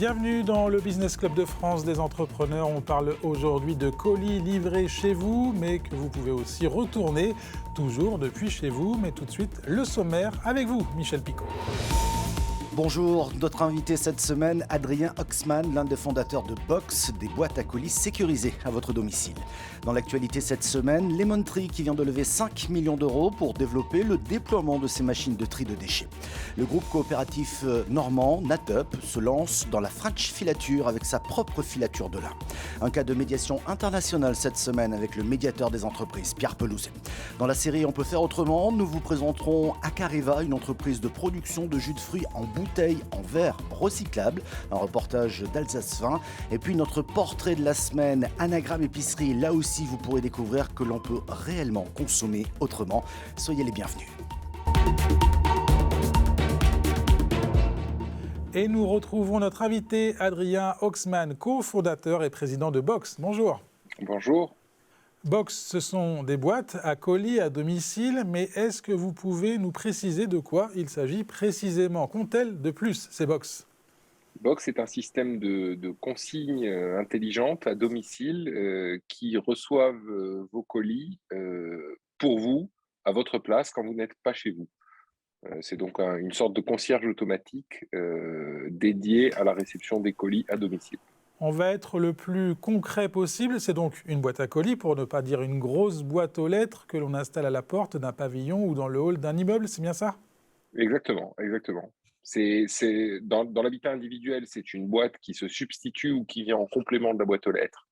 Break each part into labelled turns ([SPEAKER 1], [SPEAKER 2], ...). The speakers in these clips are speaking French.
[SPEAKER 1] Bienvenue dans le Business Club de France des entrepreneurs. On parle aujourd'hui de colis livrés chez vous, mais que vous pouvez aussi retourner, toujours depuis chez vous. Mais tout de suite, le sommaire avec vous, Michel Picot.
[SPEAKER 2] Bonjour, notre invité cette semaine, Adrien Oxman, l'un des fondateurs de Box, des boîtes à colis sécurisées à votre domicile. Dans l'actualité cette semaine, Lemon Tree qui vient de lever 5 millions d'euros pour développer le déploiement de ces machines de tri de déchets. Le groupe coopératif normand, Natup, se lance dans la French filature avec sa propre filature de lin. Un cas de médiation internationale cette semaine avec le médiateur des entreprises, Pierre Pelouzet. Dans la série On peut faire autrement, nous vous présenterons Acareva, une entreprise de production de jus de fruits en bouteilles en verre recyclable, un reportage d'Alsace Vin. Et puis notre portrait de la semaine, Anagramme Épicerie. Là aussi, vous pourrez découvrir que l'on peut réellement consommer autrement. Soyez les bienvenus.
[SPEAKER 1] Et nous retrouvons notre invité Adrien Oxman, cofondateur et président de Box. Bonjour.
[SPEAKER 3] Bonjour.
[SPEAKER 1] Box, ce sont des boîtes à colis à domicile, mais est-ce que vous pouvez nous préciser de quoi il s'agit précisément? Qu'ont-elles de plus, ces Box?
[SPEAKER 3] Box est un système de consignes intelligentes à domicile qui reçoivent vos colis pour vous, à votre place, quand vous n'êtes pas chez vous. C'est donc une sorte de concierge automatique dédié à la réception des colis à domicile.
[SPEAKER 1] On va être le plus concret possible. C'est donc une boîte à colis, pour ne pas dire une grosse boîte aux lettres que l'on installe à la porte d'un pavillon ou dans le hall d'un immeuble, c'est bien ça?
[SPEAKER 3] Exactement, exactement. Dans l'habitat individuel, c'est une boîte qui se substitue ou qui vient en complément de la boîte aux lettres.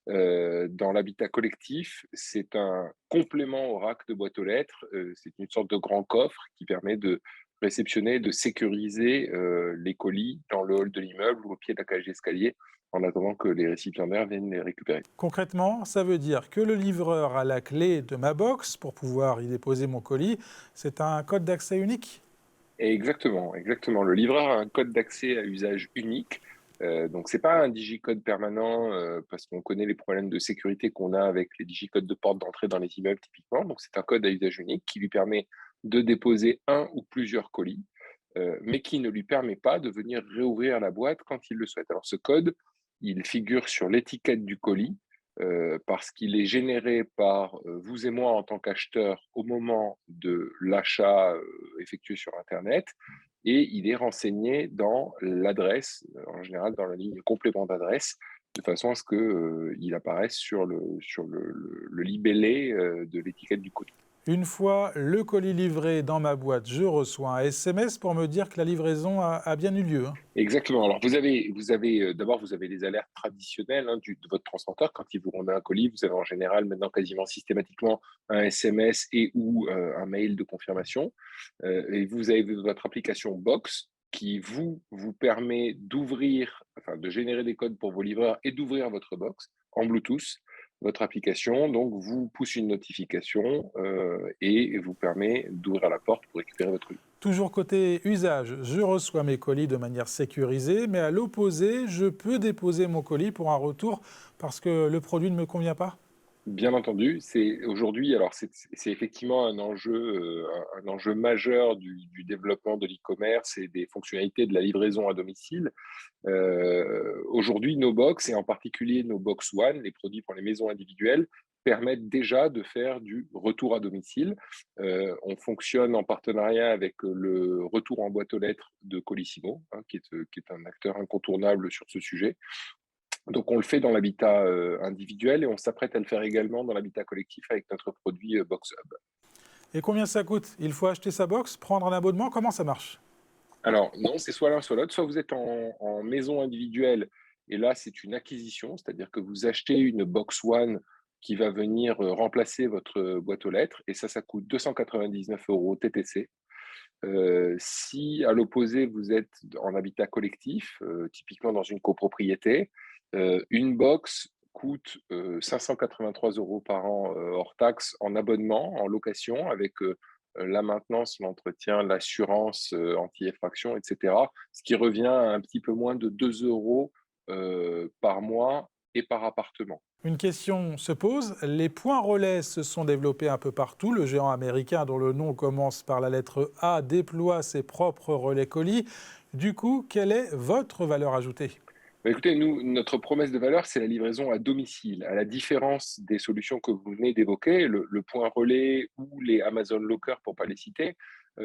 [SPEAKER 3] Dans l'habitat collectif, c'est un complément au rack de boîte aux lettres. C'est une sorte de grand coffre qui permet de réceptionner, de sécuriser les colis dans le hall de l'immeuble ou au pied de la cage d'escalier en attendant que les récipiendaires viennent les récupérer.
[SPEAKER 1] Concrètement, ça veut dire que le livreur a la clé de ma box pour pouvoir y déposer mon colis. C'est un code d'accès unique?
[SPEAKER 3] Et exactement, exactement. Le livreur a un code d'accès à usage unique. Donc, c'est pas un digicode permanent parce qu'on connaît les problèmes de sécurité qu'on a avec les digicodes de porte d'entrée dans les immeubles typiquement. Donc, c'est un code à usage unique qui lui permet de déposer un ou plusieurs colis, mais qui ne lui permet pas de venir réouvrir la boîte quand il le souhaite. Alors, ce code, il figure sur l'étiquette du colis parce qu'il est généré par vous et moi en tant qu'acheteurs au moment de l'achat effectué sur Internet et il est renseigné dans l'adresse, en général dans la ligne complément d'adresse, de façon à ce qu'il apparaisse sur le libellé de l'étiquette du colis.
[SPEAKER 1] Une fois le colis livré dans ma boîte, je reçois un SMS pour me dire que la livraison a bien eu lieu.
[SPEAKER 3] Exactement. Alors, d'abord, vous avez les alertes traditionnelles de votre transporteur. Quand il vous remet un colis, vous avez en général maintenant quasiment systématiquement un SMS et ou un mail de confirmation. Et vous avez votre application Box qui vous permet de générer des codes pour vos livreurs et d'ouvrir votre box en Bluetooth. Votre application donc vous pousse une notification et vous permet d'ouvrir la porte pour récupérer votre colis.
[SPEAKER 1] Toujours côté usage, je reçois mes colis de manière sécurisée, mais à l'opposé, je peux déposer mon colis pour un retour parce que le produit ne me convient pas?
[SPEAKER 3] Bien entendu, c'est effectivement un enjeu majeur du développement de l'e-commerce et des fonctionnalités de la livraison à domicile. Aujourd'hui, nos box, et en particulier nos box One, les produits pour les maisons individuelles, permettent déjà de faire du retour à domicile. On fonctionne en partenariat avec le retour en boîte aux lettres de Colissimo, qui est un acteur incontournable sur ce sujet. Donc, on le fait dans l'habitat individuel et on s'apprête à le faire également dans l'habitat collectif avec notre produit Box Hub.
[SPEAKER 1] Et combien ça coûte? Il faut acheter sa box, prendre un abonnement, comment ça marche?
[SPEAKER 3] Alors, non, c'est soit l'un, soit l'autre. Soit vous êtes en maison individuelle et là, c'est une acquisition, c'est-à-dire que vous achetez une Box One qui va venir remplacer votre boîte aux lettres et ça coûte 299 € TTC. Si à l'opposé, vous êtes en habitat collectif, typiquement dans une copropriété, une box coûte 583 € par an hors taxe en abonnement, en location, avec la maintenance, l'entretien, l'assurance anti-effraction, etc. Ce qui revient à un petit peu moins de 2 € par mois et par appartement.
[SPEAKER 1] Une question se pose. Les points relais se sont développés un peu partout. Le géant américain, dont le nom commence par la lettre A, déploie ses propres relais colis. Du coup, quelle est votre valeur ajoutée ?
[SPEAKER 3] Écoutez, nous, notre promesse de valeur, c'est la livraison à domicile. À la différence des solutions que vous venez d'évoquer, le point relais ou les Amazon Locker, pour ne pas les citer,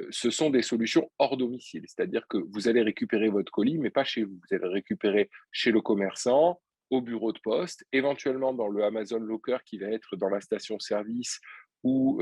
[SPEAKER 3] ce sont des solutions hors domicile. C'est-à-dire que vous allez récupérer votre colis, mais pas chez vous. Vous allez le récupérer chez le commerçant, au bureau de poste, éventuellement dans le Amazon Locker qui va être dans la station-service ou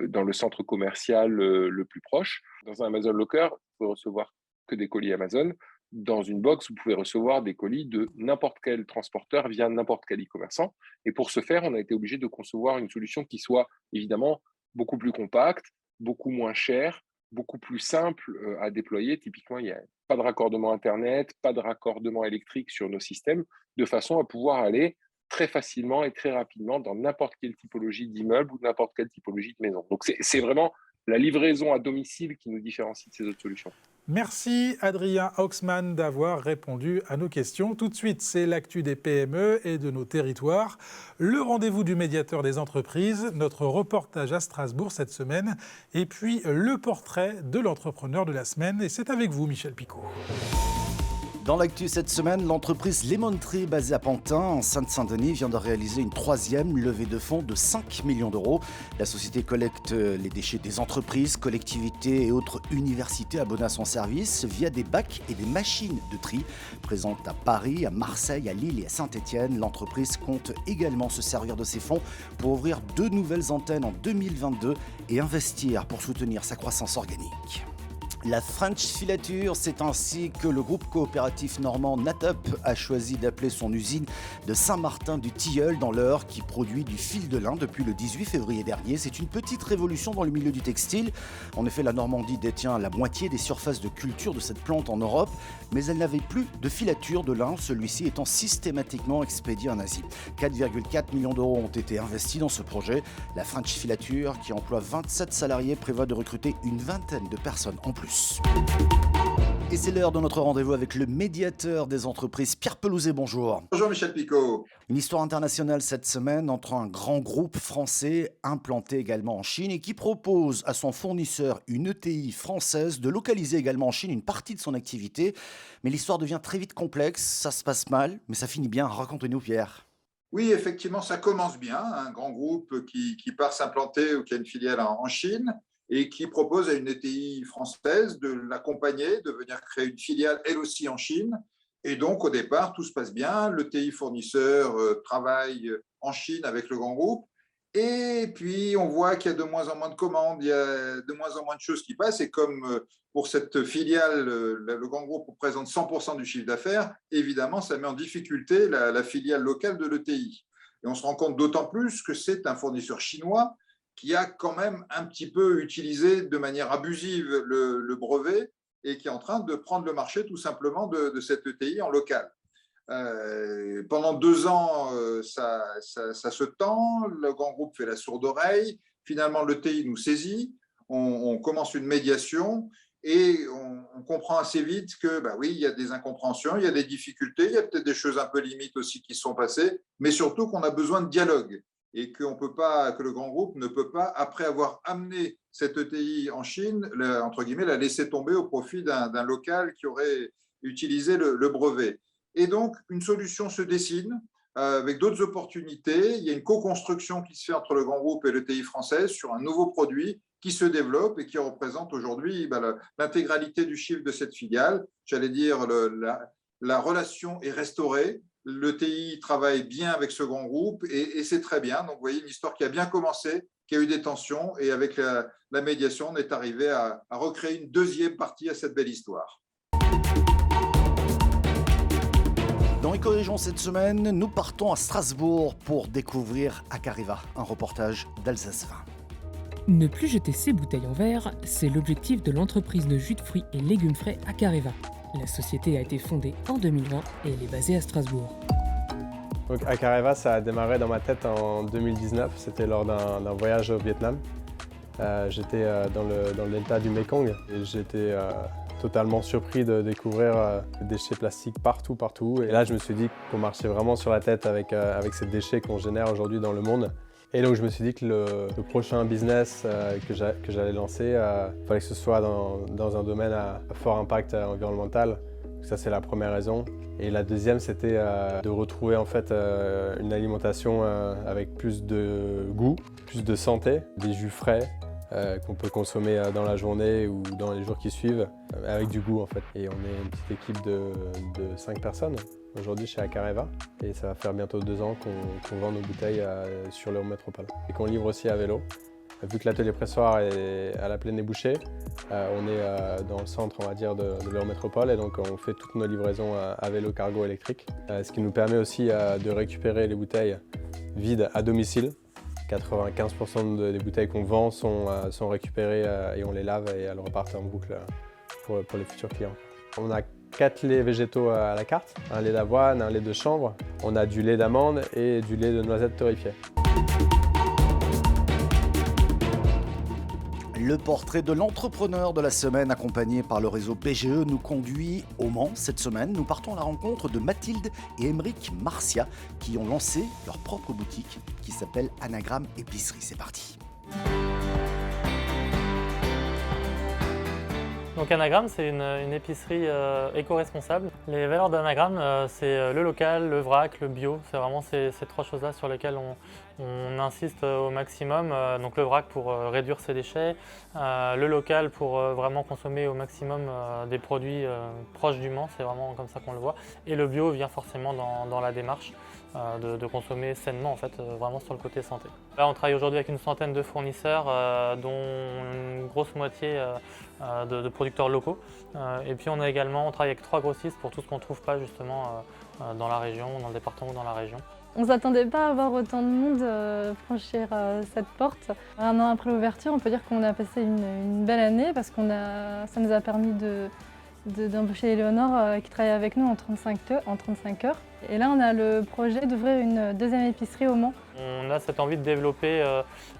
[SPEAKER 3] dans le centre commercial le plus proche. Dans un Amazon Locker, vous pouvez recevoir que des colis Amazon. Dans une box, vous pouvez recevoir des colis de n'importe quel transporteur via n'importe quel e-commerçant. Et pour ce faire, on a été obligé de concevoir une solution qui soit évidemment beaucoup plus compacte, beaucoup moins chère, beaucoup plus simple à déployer. Typiquement, il n'y a pas de raccordement Internet, pas de raccordement électrique sur nos systèmes, de façon à pouvoir aller très facilement et très rapidement dans n'importe quelle typologie d'immeuble ou n'importe quelle typologie de maison. Donc, c'est vraiment la livraison à domicile qui nous différencie de ces autres solutions.
[SPEAKER 1] Merci Adrien Auxman d'avoir répondu à nos questions. Tout de suite, c'est l'actu des PME et de nos territoires. Le rendez-vous du médiateur des entreprises, notre reportage à Strasbourg cette semaine, et puis le portrait de l'entrepreneur de la semaine. Et c'est avec vous, Michel Picot.
[SPEAKER 2] Dans l'actu cette semaine, l'entreprise Lemon Tree, basée à Pantin, en Seine-Saint-Denis, vient de réaliser une 3e levée de fonds de 5 millions d'euros. La société collecte les déchets des entreprises, collectivités et autres universités abonnées à son service via des bacs et des machines de tri. Présente à Paris, à Marseille, à Lille et à Saint-Étienne, l'entreprise compte également se servir de ces fonds pour ouvrir 2 nouvelles antennes en 2022 et investir pour soutenir sa croissance organique. La French Filature, c'est ainsi que le groupe coopératif normand Natup a choisi d'appeler son usine de Saint-Martin-du-Tilleul dans l'Eure qui produit du fil de lin depuis le 18 février dernier. C'est une petite révolution dans le milieu du textile. En effet, la Normandie détient la moitié des surfaces de culture de cette plante en Europe, mais elle n'avait plus de filature de lin, celui-ci étant systématiquement expédié en Asie. 4,4 millions d'euros ont été investis dans ce projet. La French Filature, qui emploie 27 salariés, prévoit de recruter une vingtaine de personnes en plus. Et c'est l'heure de notre rendez-vous avec le médiateur des entreprises, Pierre Pelouzet, bonjour.
[SPEAKER 4] Bonjour Michel Picot.
[SPEAKER 2] Une histoire internationale cette semaine entre un grand groupe français implanté également en Chine et qui propose à son fournisseur, une ETI française, de localiser également en Chine une partie de son activité. Mais l'histoire devient très vite complexe, ça se passe mal, mais ça finit bien. Racontez-nous, Pierre.
[SPEAKER 4] Oui, effectivement, ça commence bien. Un grand groupe qui part s'implanter ou qui a une filiale en Chine et qui propose à une ETI française de l'accompagner, de venir créer une filiale, elle aussi, en Chine. Et donc, au départ, tout se passe bien. L'ETI fournisseur travaille en Chine avec le grand groupe. Et puis, on voit qu'il y a de moins en moins de commandes, il y a de moins en moins de choses qui passent. Et comme pour cette filiale, le grand groupe représente 100% du chiffre d'affaires, évidemment, ça met en difficulté la filiale locale de l'ETI. Et on se rend compte d'autant plus que c'est un fournisseur chinois qui a quand même un petit peu utilisé de manière abusive le brevet et qui est en train de prendre le marché tout simplement de cette ETI en local. Pendant 2 ans, ça se tend, le grand groupe fait la sourde oreille, finalement l'ETI nous saisit, on commence une médiation et on comprend assez vite que oui, il y a des incompréhensions, il y a des difficultés, il y a peut-être des choses un peu limites aussi qui se sont passées, mais surtout qu'on a besoin de dialogue. Et que le grand groupe ne peut pas, après avoir amené cette ETI en Chine, entre guillemets, la laisser tomber au profit d'un local qui aurait utilisé le brevet. Et donc, une solution se dessine avec d'autres opportunités. Il y a une co-construction qui se fait entre le grand groupe et l'ETI française sur un nouveau produit qui se développe et qui représente aujourd'hui l'intégralité du chiffre de cette filiale. J'allais dire, la relation est restaurée. L'ETI travaille bien avec ce grand groupe et c'est très bien. Donc, vous voyez, une histoire qui a bien commencé, qui a eu des tensions et avec la médiation, on est arrivé à recréer une deuxième partie à cette belle histoire.
[SPEAKER 2] Dans Éco-Région cette semaine, nous partons à Strasbourg pour découvrir Acareva, un reportage d'Alsace 20.
[SPEAKER 5] Ne plus jeter ses bouteilles en verre, c'est l'objectif de l'entreprise de jus de fruits et légumes frais Acareva. La société a été fondée en 2020 et elle est basée à Strasbourg.
[SPEAKER 6] Donc Acareva, ça a démarré dans ma tête en 2019. C'était lors d'un voyage au Vietnam. J'étais dans le delta du Mekong et j'étais totalement surpris de découvrir des déchets plastiques partout. Et là, je me suis dit qu'on marchait vraiment sur la tête avec ces déchets qu'on génère aujourd'hui dans le monde. Et donc, je me suis dit que le prochain business que j'allais lancer, il fallait que ce soit dans un domaine à fort impact environnemental. Ça, c'est la première raison. Et la deuxième, c'était de retrouver en fait une alimentation avec plus de goût, plus de santé, des jus frais qu'on peut consommer dans la journée ou dans les jours qui suivent, avec du goût en fait. Et on est une petite équipe de 5 personnes aujourd'hui chez Acareva. Et ça va faire bientôt 2 ans qu'on vend nos bouteilles sur Léon Métropole. Et qu'on livre aussi à vélo. Vu que l'atelier pressoir est à la Plaine des Bouchers, on est dans le centre, on va dire, de Léon Métropole et donc on fait toutes nos livraisons à vélo cargo électrique. Ce qui nous permet aussi de récupérer les bouteilles vides à domicile. 95% des bouteilles qu'on vend sont récupérées et on les lave et elles repartent en boucle pour les futurs clients. On a 4 laits végétaux à la carte, un lait d'avoine, un lait de chanvre, on a du lait d'amande et du lait de noisette torréfié.
[SPEAKER 2] Le portrait de l'entrepreneur de la semaine accompagné par le réseau BGE nous conduit au Mans cette semaine. Nous partons à la rencontre de Mathilde et Émeric Marcia qui ont lancé leur propre boutique qui s'appelle Anagramme Épicerie. C'est parti.
[SPEAKER 7] Donc Anagramme, c'est une épicerie éco-responsable. Les valeurs d'Anagramme, c'est le local, le vrac, le bio. C'est vraiment ces 3 choses-là sur lesquelles on insiste au maximum. Donc le vrac pour réduire ses déchets, le local pour vraiment consommer au maximum des produits proches du Mans, c'est vraiment comme ça qu'on le voit. Et le bio vient forcément dans la démarche de consommer sainement, en fait, vraiment sur le côté santé. Là, on travaille aujourd'hui avec une centaine de fournisseurs, dont une grosse moitié de producteurs locaux. Et puis on travaille avec 3 grossistes pour tout ce qu'on ne trouve pas justement dans la région, dans le département ou dans la région.
[SPEAKER 8] On ne s'attendait pas à voir autant de monde franchir cette porte. 1 an après l'ouverture, on peut dire qu'on a passé une belle année parce que ça nous a permis d'embaucher Éléonore qui travaille avec nous en 35 heures. Et là, on a le projet d'ouvrir une 2e épicerie au Mans.
[SPEAKER 7] On a cette envie de développer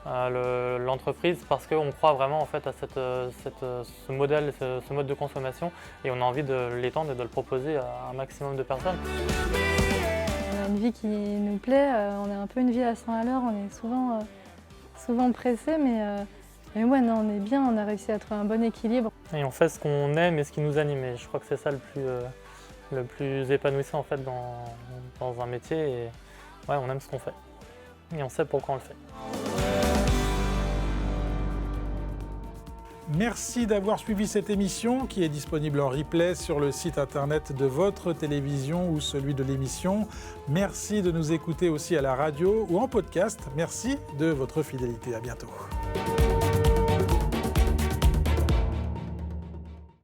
[SPEAKER 7] l'entreprise parce qu'on croit vraiment en fait à ce modèle, ce mode de consommation et on a envie de l'étendre et de le proposer à un maximum de personnes.
[SPEAKER 8] On a une vie qui nous plaît, on a un peu une vie à 100 à l'heure, on est souvent pressé, mais ouais, non, on est bien, on a réussi à trouver un bon équilibre.
[SPEAKER 7] Et on fait ce qu'on aime et ce qui nous anime et je crois que c'est ça le plus épanouissant en fait dans un métier et ouais, on aime ce qu'on fait et on sait pourquoi on le fait.
[SPEAKER 1] Merci d'avoir suivi cette émission qui est disponible en replay sur le site internet de votre télévision ou celui de l'émission. Merci de nous écouter aussi à la radio ou en podcast. Merci de votre fidélité. À bientôt.